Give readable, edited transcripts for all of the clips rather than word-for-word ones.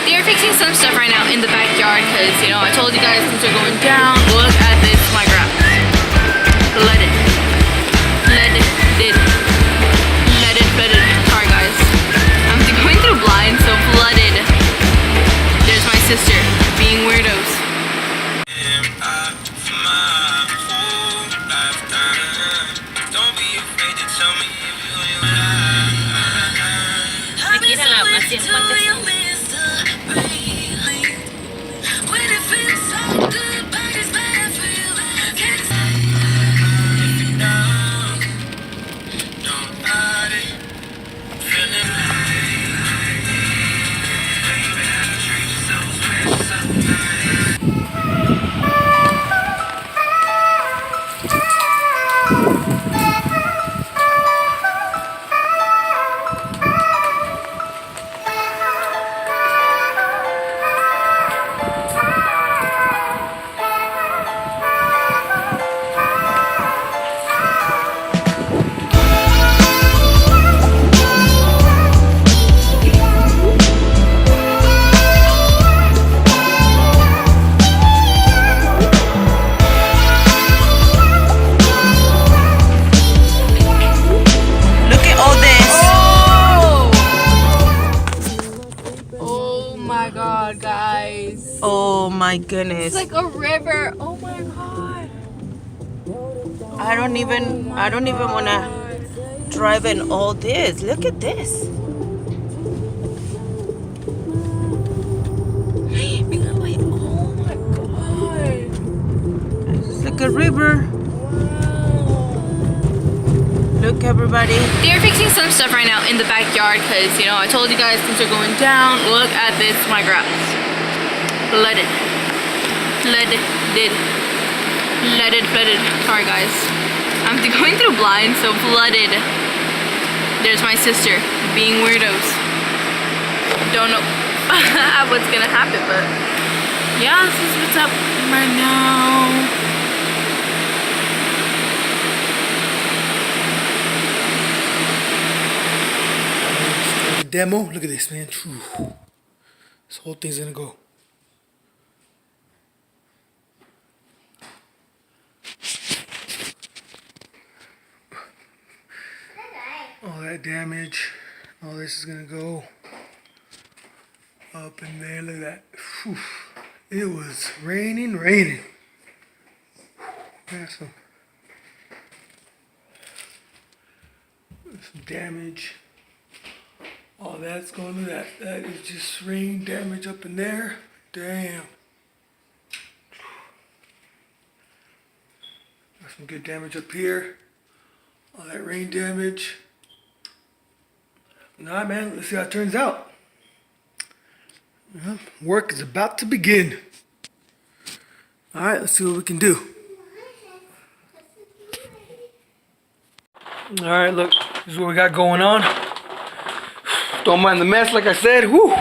They're fixing some stuff right now in the backyard because, you know, I told you guys things are going down. Look at this, my grass. Flooded. Flooded. Sorry, guys. I'm going through blind, so flooded. There's my sister being weirdos. Guys, oh my goodness, it's like a river. Oh my god, I don't even want to drive in all this. Look at this. Oh my god, It's like a river. Look, everybody. They're fixing some stuff right now in the backyard because, you know, I told you guys things are going down. Look at this, my grass. Flooded. Sorry, guys. I'm going through blind, so flooded. There's my sister being weirdos. Don't know what's gonna happen, but yeah, this is what's up right now. Demo, look at this, man. This whole thing's gonna go. All that damage, all this is gonna go up in there. Look at that. Whew. It was raining. Got some damage. All that's going to that. That is just rain damage up in there. Damn. Got some good damage up here. All that rain damage. Nah, man, let's see how it turns out. Well, work is about to begin. All right, let's see what we can do. All right, look, this is what we got going on. Don't mind the mess, like I said. Whoo!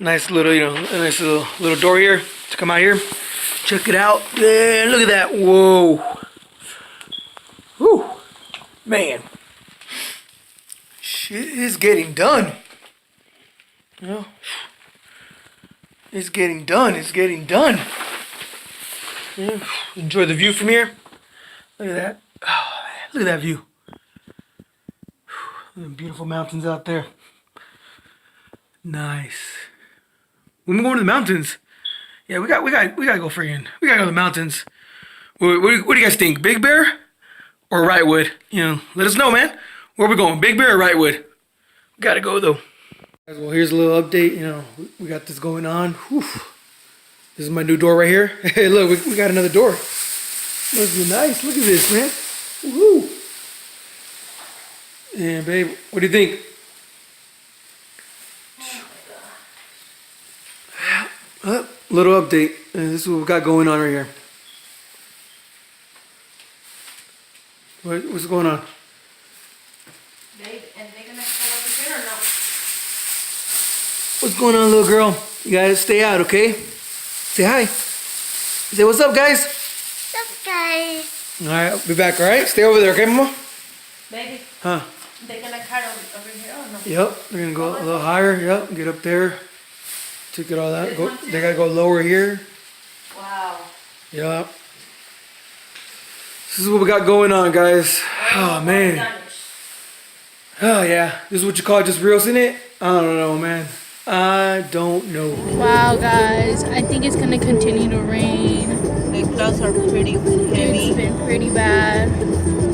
Nice little, you know, a nice little door here to come out here. Check it out. Yeah, look at that. Whoa. Whoo. Man. Shit is getting done. You know? It's getting done. Yeah. Enjoy the view from here. Look at that. Oh, man. Look at that view. The beautiful mountains out there. Nice. When we go to the mountains, yeah, we gotta go freaking. We gotta go to the mountains. What do you guys think? Big Bear or Wrightwood? You know, let us know, man. Where we going? Big Bear or Wrightwood? We gotta go though. Well, here's a little update. You know, we got this going on. Whew. This is my new door right here. Hey, look, we got another door. Must be nice. Look at this, man. Woohoo! Yeah, babe, what do you think? Little update. This is what we got going on right here. What's going on? Babe, and they gonna cut over here or no? What's going on, little girl? You gotta stay out, okay? Say hi. Say what's up, guys? What's up, guys? All right, I'll be back, all right? Stay over there, okay, Mama? Baby, Huh? they gonna cut over here or no? Yep, we're gonna go a little higher. Yep, get up there. Took it all out. They gotta go lower here. Wow. Yeah. This is what we got going on, guys. Oh man. Oh yeah. This is what you call just reels in it? I don't know, man. I don't know. Wow, guys. I think it's gonna continue to rain. The clouds are pretty heavy. It's been pretty bad.